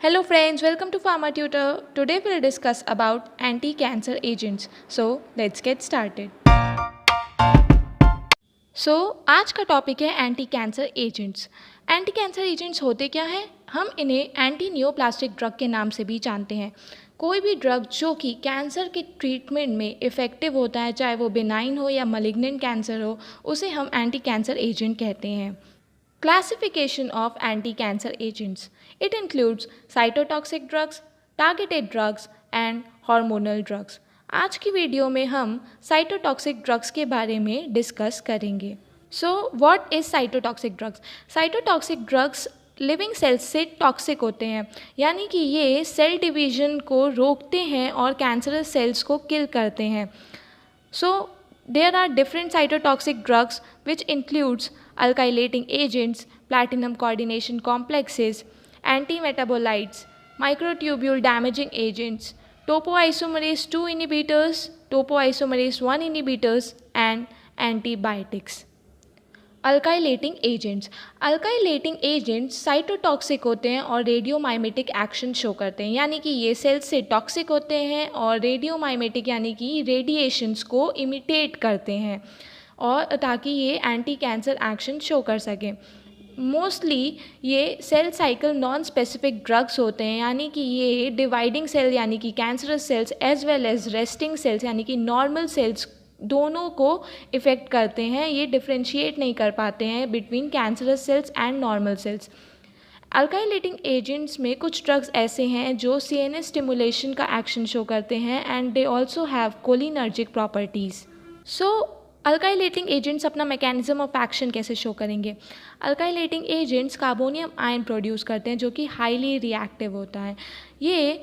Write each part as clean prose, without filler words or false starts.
Hello friends, welcome to Pharma Tutor. Today we'll discuss about anti-cancer agents. So let's get started. आज का topic है anti cancer agents. Anti cancer agents होते क्या हैं? हम इन्हें एंटी नियोप्लास्टिक ड्रग के नाम से भी जानते हैं। कोई भी ड्रग जो कि कैंसर के ट्रीटमेंट में इफ़ेक्टिव होता है, चाहे वो बिनाइन हो या मलिग्नेंट कैंसर हो, उसे हम एंटी कैंसर एजेंट कहते हैं। Classification of anti-cancer agents. It includes cytotoxic drugs, targeted drugs and hormonal drugs. आज की वीडियो में हम साइटोटॉक्सिक ड्रग्स के बारे में डिस्कस करेंगे। What is cytotoxic drugs? Cytotoxic drugs living cells से टॉक्सिक होते हैं, यानी कि ये सेल डिवीजन को रोकते हैं और कैंसरस सेल्स को किल करते हैं। There are different cytotoxic drugs which includes alkylating agents, platinum coordination complexes, antimetabolites, microtubule damaging agents, topoisomerase II inhibitors, topoisomerase I inhibitors and antibiotics. Alkylating agents. Alkylating agents cytotoxic होते हैं और रेडियोमाइमेटिक action show करते हैं, यानी कि ये sales से toxic होते हैं और रेडियोमाइमेटिक यानी कि रेडिएशंस को इमिटेट करते हैं और ताकि ये एंटी कैंसर एक्शन शो कर सकें। मोस्टली ये cell cycle non specific drugs होते हैं, यानी कि ये डिवाइडिंग सेल यानी कि cancerous cells as well as resting cells यानी कि नॉर्मल सेल्स दोनों को इफ़ेक्ट करते हैं। ये डिफ्रेंशिएट नहीं कर पाते हैं between cancerous cells and normal sales. Alkylating agents में कुछ ड्रग्स ऐसे हैं जो CNS स्टिमुलेशन का एक्शन शो करते हैं and they also have cholinergic properties. Alkylating agents अपना मैकेनिज्म ऑफ एक्शन कैसे शो करेंगे? Alkylating agents carbonium ion produce करते हैं जो कि हाईली रिएक्टिव होता है। ये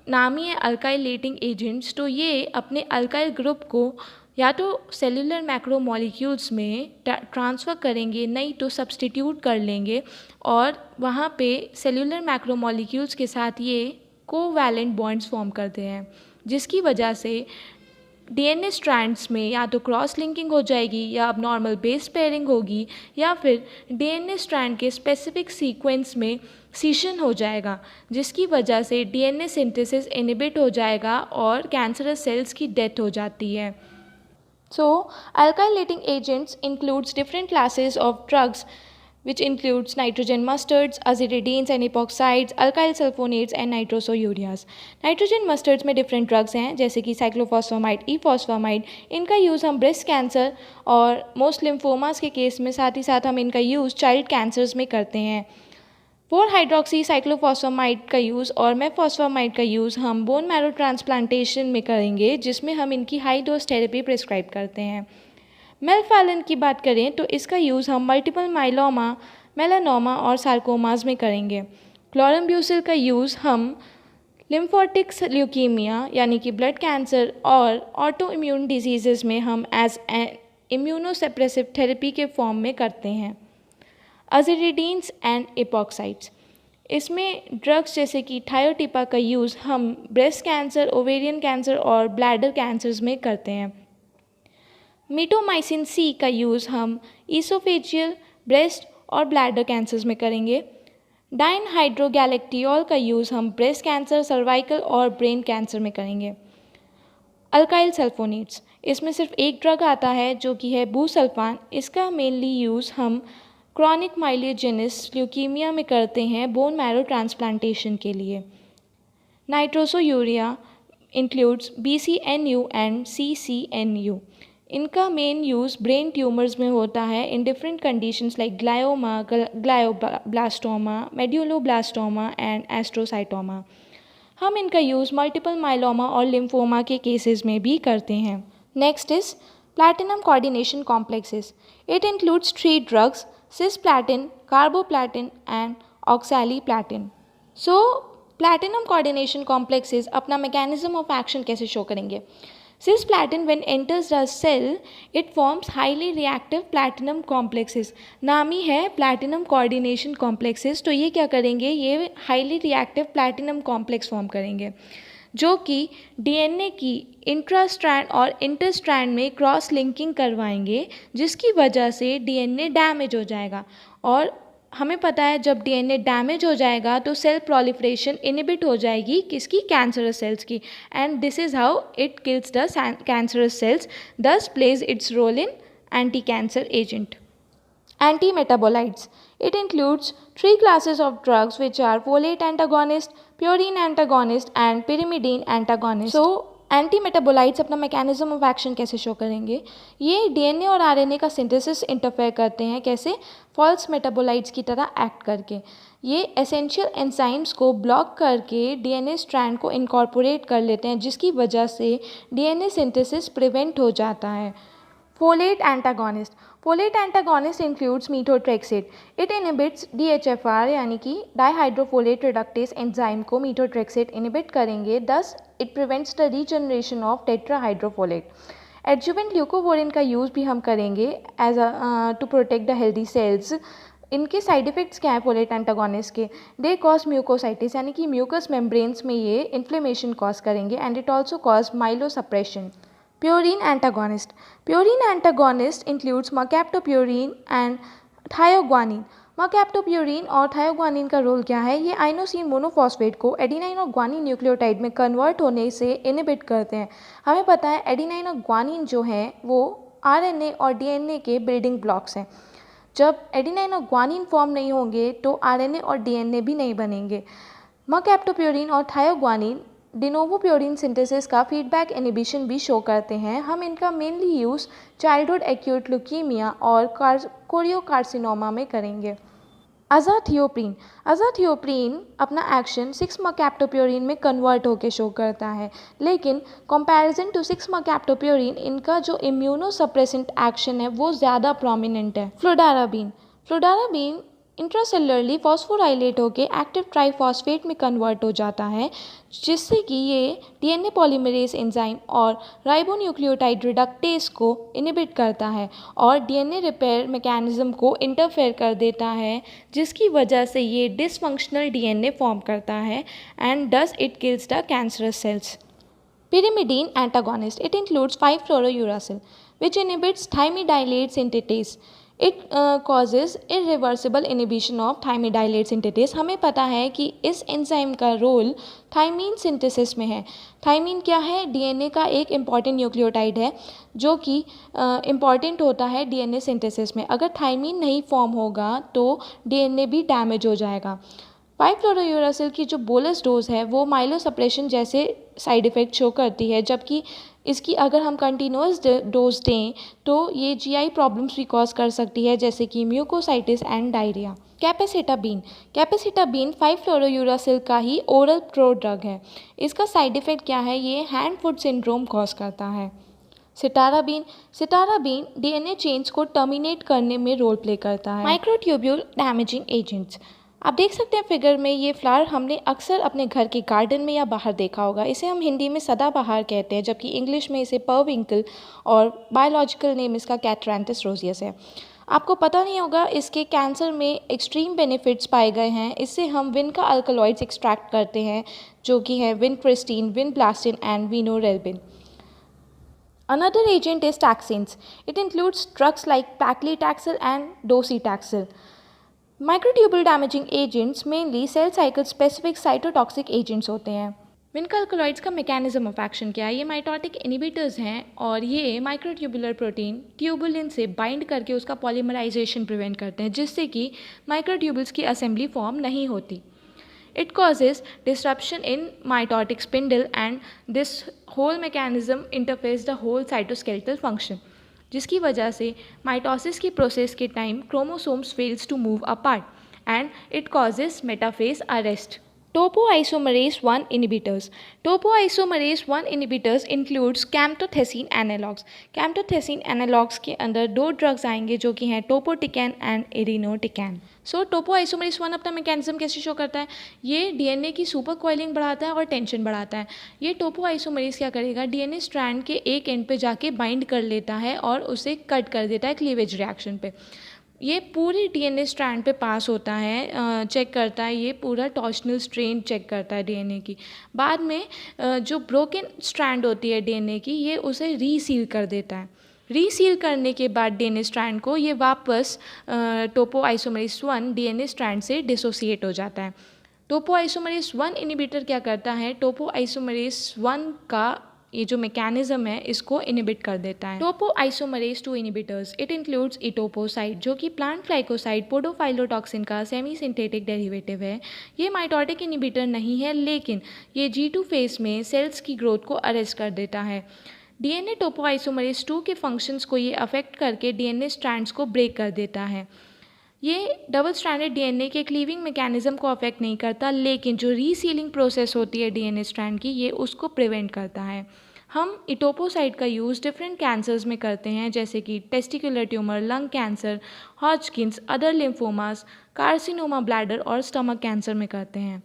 नाम ही है अल्काइलेटिंग एजेंट्स, तो ये अपने अल्काइल ग्रुप को या तो सेलुलर मैक्रोमोलिक्यूल्स में ट्रांसफ़र करेंगे, नहीं तो सब्सटीट्यूट कर लेंगे और वहाँ पे सेलुलर मैक्रोमोलिक्यूल्स के साथ ये कोवैलेंट बॉन्ड्स फॉर्म करते हैं, जिसकी वजह से DNA स्ट्रैंड्स में या तो क्रॉस लिंकिंग हो जाएगी या अब नॉर्मल बेस पेयरिंग होगी या फिर DNA स्ट्रैंड के स्पेसिफिक सीक्वेंस में सीशन हो जाएगा, जिसकी वजह से DNA सिंथेसिस इनहिबिट हो जाएगा और कैंसरस सेल्स की डेथ हो जाती है। Alkylating agents includes different classes of drugs which includes nitrogen mustards, aziridines and epoxides, alkyl sulfonates and nitrosoureas. Nitrogen mustards में डिफरेंट ड्रग्स हैं जैसे कि साइक्लोफॉस्फामाइड, ईफॉस्फामाइड। इनका यूज़ हम ब्रेस्ट कैंसर और मोस्ट लिम्फोमास के केस में, साथ ही साथ हम इनका यूज़ चाइल्ड कैंसर्स में करते हैं। 4-हाइड्रोक्सी साइक्लोफॉस्फामाइड का यूज़ और मेफॉस्फामाइड का यूज़ हम बोन मैरो ट्रांसप्लांटेशन में करेंगे, जिसमें हम इनकी हाई डोज थेरेपी प्रिस्क्राइब करते हैं। मेल्फैलिन की बात करें तो इसका यूज़ हम मल्टीपल माइलोमा, मेलानोमा और सार्कोमास में करेंगे। क्लोरम्ब्यूसिल का यूज़ हम लिम्फोटिक ल्यूकीमिया यानी कि ब्लड कैंसर और ऑटो इम्यून डिजीज़ में हम एज एन इम्यूनोसप्रेसिव थेरेपी के फॉर्म में करते हैं। अजिरिडीन्स एंड एपॉक्साइड्स, इसमें ड्रग्स जैसे कि थायोटिपा का यूज़ हम ब्रेस्ट कैंसर, ओवेरियन कैंसर और ब्लैडर कैंसर्स में करते हैं। मिटोमाइसिन C का यूज़ हम ईसोफेजियल, ब्रेस्ट और ब्लैडर कैंसर्स में करेंगे। डाइनहाइड्रोगैलेक्टियोल का यूज़ हम ब्रेस्ट कैंसर, सर्वाइकल और ब्रेन कैंसर में करेंगे। अल्काइल सल्फोनेट्स, इसमें सिर्फ एक ड्रग आता है जो कि है बुसल्फान। इसका मेनली यूज़ हम क्रॉनिक माइलियोजेनिस ल्यूकीमिया में करते हैं बोन मैरो ट्रांसप्लांटेशन के लिए। Nitrosourea includes BCNU and CCNU। इनका मेन यूज़ ब्रेन ट्यूमर्स में होता है in different conditions like glioma, glioblastoma, medulloblastoma and astrocytoma. हम इनका यूज़ मल्टीपल माइलोमा और लिम्फोमा के केसेस में भी करते हैं। Next is platinum coordination complexes. It includes 3 drugs: cisplatin, carboplatin and oxaliplatin. Platinum coordination complexes अपना mechanism of action कैसे शो करेंगे? Cisplatin when enters the cell, it forms highly reactive platinum complexes. नाम ही है platinum coordination complexes, तो ये क्या करेंगे? ये highly reactive platinum complex form करेंगे जो कि DNA की इंट्रास्ट्रैंड और इंटरस्ट्रैंड में क्रॉस लिंकिंग करवाएंगे, जिसकी वजह से DNA डैमेज हो जाएगा और हमें पता है जब डीएनए डैमेज हो जाएगा तो सेल प्रोलिफरेशन इनहिबिट हो जाएगी किसकी, कैंसरस सेल्स की, and this is how it kills the cancerous cells, this plays its role in anti cancer agent. Antimetabolites. It includes three classes of drugs which are folate antagonist, purine antagonist and pyrimidine antagonist. So antimetabolites अपना mechanism of action कैसे show करेंगे, ये DNA और RNA का synthesis interfere करते हैं, कैसे, false metabolites की तरह एक्ट करके. ये एसेंशियल एंजाइम्स को ब्लॉक करके डीएनए स्ट्रैंड को इनकॉर्पोरेट कर लेते हैं, जिसकी वजह से डीएनए सिंथेसिस प्रिवेंट हो जाता है. Folate antagonist. Folate antagonist includes methotrexate. It inhibits DHFR यानी कि dihydrofolate reductase एंजाइम को methotrexate inhibit करेंगे, thus it prevents the regeneration of tetrahydrofolate. Adjuvant leucovorin का यूज़ भी हम करेंगे as to protect the healthy cells. इनके साइड इफ़ेक्ट्स क्या हैं फोलेट एंटागोनिस्ट के, दे कॉज म्यूकोसाइटिस यानी कि म्यूकस मेम्ब्रेन्स में ये इन्फ्लेमेशन कॉज करेंगे, and it also cause myelosuppression. Purine antagonist. Purine antagonist includes mercaptopurine and thioguanine. mercaptopurine और thioguanine का रोल क्या है, ये आइनोसिन मोनोफॉस्फेट को एडिनाइन और ग्वानिन न्यूक्लियोटाइड में कन्वर्ट होने से इनहिबिट करते हैं. हमें पता है एडिनाइन और ग्वानिन जो हैं वो आरएनए और डीएनए के बिल्डिंग ब्लॉक्स हैं. जब एडिनाइन और ग्वानिन फॉर्म नहीं होंगे तो आरएनए और डीएनए भी नहीं बनेंगे. mercaptopurine और थायोग्वानिन डिनोवो प्योरिन सिंथेसिस का फीडबैक इनहिबिशन भी शो करते हैं. हम इनका mainly use childhood acute leukaemia और कोरियोकार्सिनोमा में करेंगे. अज़ाथियोप्रीन. अज़ाथियोप्रीन अपना एक्शन 6-mercaptopurine में कन्वर्ट होकर शो करता है, लेकिन कंपैरिजन टू 6-mercaptopurine इनका जो इम्यूनोसप्रेसेंट एक्शन है वो ज़्यादा प्रोमिनेंट है. फ्लुडाराबीन. फ्लुडाराबीन इंट्रासेलुलरली फॉस्फोराइलेट होकर एक्टिव ट्राइफॉस्फेट में कन्वर्ट हो जाता है, जिससे कि ये डीएनए पॉलीमरेज एंजाइम और राइबोन्यूक्लियोटाइड रिडक्टेस को इनहिबिट करता है और डीएनए रिपेयर मैकेनिज्म को इंटरफेयर कर देता है, जिसकी वजह से ये डिसफंक्शनल डीएनए फॉर्म करता है, and does it kills the cancerous sales. Pyrimidine antagonist. It includes 5-fluorouracil, which inhibits thymidylate synthetase. It causes irreversible inhibition of thymidylate synthetase. हमें पता है कि इस एंजाइम का रोल थाइमीन सिंथेसिस में है. थाइमीन क्या है, डीएनए का एक इम्पॉर्टेंट न्यूक्लियोटाइड है जो कि इम्पॉर्टेंट होता है डीएनए सिंथेसिस में. अगर थाइमीन नहीं फॉर्म होगा तो डीएनए भी डैमेज हो जाएगा. 5-fluorouracil की जो बोलस डोज है वो माइलोसप्रेशन जैसे साइड इफ़ेक्ट शो करती है, जबकि इसकी अगर हम कंटिन्यूस डोज दें तो ये जीआई प्रॉब्लम्स भी कॉज कर सकती है, जैसे कि म्यूकोसाइटिस एंड डायरिया. कैपेसिटाबीन. कैपेसिटाबीन 5-fluorouracil का ही ओरल प्रो ड्रग है. इसका साइड इफ़ेक्ट क्या है, ये हैंड फुट सिंड्रोम कॉज करता है. सिटाराबीन. सिटाराबीन डीएनए चेन्स को टर्मिनेट करने में रोल प्ले करता है. Microtubule damaging agents. आप देख सकते हैं फिगर में, ये फ्लावर हमने अक्सर अपने घर के गार्डन में या बाहर देखा होगा. इसे हम हिंदी में सदाबहार कहते हैं, जबकि इंग्लिश में इसे परविंकल और बायोलॉजिकल नेम इसका कैटरांथस रोजियस है. आपको पता नहीं होगा इसके कैंसर में एक्सट्रीम बेनिफिट्स पाए गए हैं. इससे हम विनका अल्कलॉइड्स एक्सट्रैक्ट करते हैं जो कि है vincristine, vinblastine and vinorelbine. Another agent is taxanes. It includes drugs like paclitaxel and docetaxel. Microtubule damaging agents mainly cell cycle specific cytotoxic agents होते हैं. विनका अल्कलॉइड्स का मैकेनिज्म ऑफ एक्शन क्या है, ये माइटोटिक इनहिबिटर्स हैं और ये microtubular protein tubulin से बाइंड करके उसका पॉलीमराइजेशन प्रिवेंट करते हैं, जिससे कि माइक्रोट्यूबुल्स की असेंबली फॉर्म नहीं होती. It causes disruption in mitotic spindle and this whole mechanism interferes the whole cytoskeletal function, जिसकी वजह से माइटोसिस की प्रोसेस के time chromosomes fails to move apart and it causes metaphase arrest. Topoisomerase 1 inhibitors. Topoisomerase 1 inhibitors includes camptothecin analogs. Camptothecin analogs के अंदर दो drugs आएंगे जो कि हैं टोपोटिकैन एंड इरिनोटिकैन. टोपोआइसोमरेज 1 अपना मैकेनिज्म कैसे शो करता है, ये डीएनए की सुपर कॉइलिंग बढ़ाता है और टेंशन बढ़ाता है. ये टोपोआइसोमरेज क्या करेगा, डीएनए स्ट्रैंड के एक एंड पे जाके बाइंड कर लेता है और उसे कट कर देता है क्लीवेज रिएक्शन पे. ये पूरे डीएनए स्ट्रैंड पे पास होता है, चेक करता है, ये पूरा टॉर्शनल स्ट्रेन चेक करता है डीएनए की. बाद में जो ब्रोकन स्ट्रैंड होती है डीएनए की, ये उसे रीसील कर देता है. रीसील करने के बाद डीएनए स्ट्रैंड को ये वापस टोपोआइसोमरेज 1 डीएनए स्ट्रैंड से डिसोसिएट हो जाता है। टोपोआइसोमरेज 1 इनिबिटर क्या करता है, टोपोआइसोमरेज 1 का ये जो मैकेनिज्म है इसको इनिबिट कर देता है। Topoisomerase 2 inhibitors, it includes etoposide जो कि प्लांट फ्लाइकोसाइड पोडोफाइलोटॉक्सिन का सेमी सिंथेटिक डेरिवेटिव है। ये माइटोटिक इनिबिटर नहीं है, लेकिन ये G2 फेज में सेल्स की ग्रोथ को अरेस्ट कर देता है। डीएनए टोपोआइसोमरेज 2 के फंक्शंस को ये अफेक्ट करके डीएनए स्ट्रैंड्स को ब्रेक कर देता है। ये डबल स्ट्रैंडेड डीएनए के क्लीविंग मैकेनिज्म को अफेक्ट नहीं करता, लेकिन जो रीसीलिंग प्रोसेस होती है डीएनए स्ट्रैंड की, ये उसको प्रिवेंट करता है। हम इटोपोसाइड का यूज़ डिफरेंट कैंसर्स में करते हैं, जैसे कि testicular tumour, lung cancer, Hodgkin's, other lymphomas, carcinoma bladder और स्टमक कैंसर में करते हैं।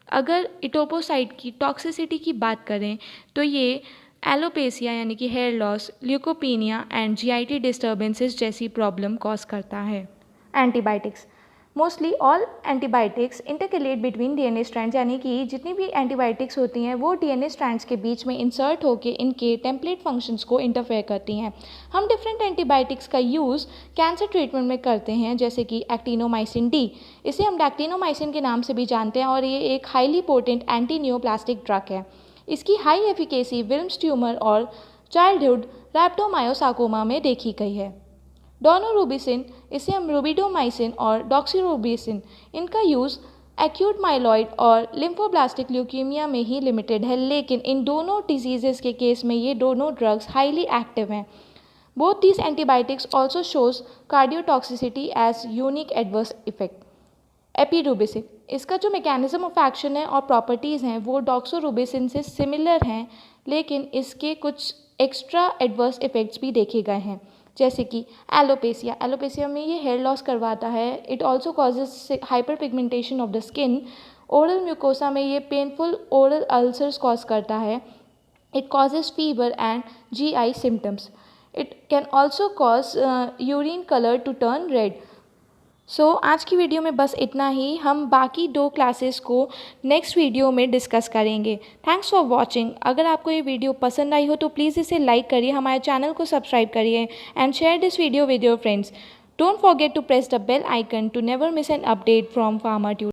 अगर इटोपोसाइड की टॉक्सिसिटी की बात करें तो ये एलोपेसिया यानी कि hair loss, leukopenia and GIT disturbances जैसी प्रॉब्लम कॉज करता है। Antibiotics, mostly all antibiotics intercalate between DNA strands, यानी कि जितनी भी एंटीबायोटिक्स होती हैं वो डीएनए स्ट्रैंड्स के बीच में इंसर्ट होकर इनके टेम्पलेट फंक्शंस को इंटरफेयर करती हैं। हम डिफरेंट एंटीबायोटिक्स का यूज़ कैंसर ट्रीटमेंट में करते हैं, जैसे कि एक्टिनोमाइसिन डी, इसे हम डैक्टिनोमाइसिन के नाम से भी जानते हैं और ये एक highly potent anti neoplastic drug है। इसकी हाई एफिकेसी विल्म्स ट्यूमर और चाइल्डहुड रैप्टोमायोसार्कोमा में देखी गई है। डोनोरूबिसिन, इसे हम रूबिडोमाइसिन और डॉक्सीरूबिसिन, इनका यूज़ एक्यूट माइलॉइड और लिम्फोब्लास्टिक ल्यूकीमिया में ही लिमिटेड है, लेकिन इन दोनों डिजीज़ेस के केस में ये दोनों ड्रग्स हाईली एक्टिव हैं। Both these antibiotics also shows cardiotoxicity as unique adverse effect. Epirubicin, इसका जो मैकेनिज्म ऑफ एक्शन है और प्रॉपर्टीज़ हैं वो डॉक्सोरूबिसिन से सिमिलर हैं, लेकिन इसके कुछ एक्स्ट्रा एडवर्स इफेक्ट्स भी देखे गए हैं, जैसे कि एलोपेसिया में ये हेयर लॉस करवाता है। It also causes hyper pigmentation of the skin. Oral mucosa में ये पेनफुल ओरल अल्सर्स कॉज करता है। It causes fever and GI symptoms. It can also cause urine colour to turn red. आज की video में बस इतना ही। हम बाकी 2 क्लासेस को नेक्स्ट वीडियो में डिस्कस करेंगे। Thanks for watching. अगर आपको ये वीडियो पसंद आई हो तो प्लीज़ इसे लाइक करिए, हमारे चैनल को सब्सक्राइब करिए and share this video with your friends. Don't forget to press the bell icon to never miss an update from Pharma tutorial.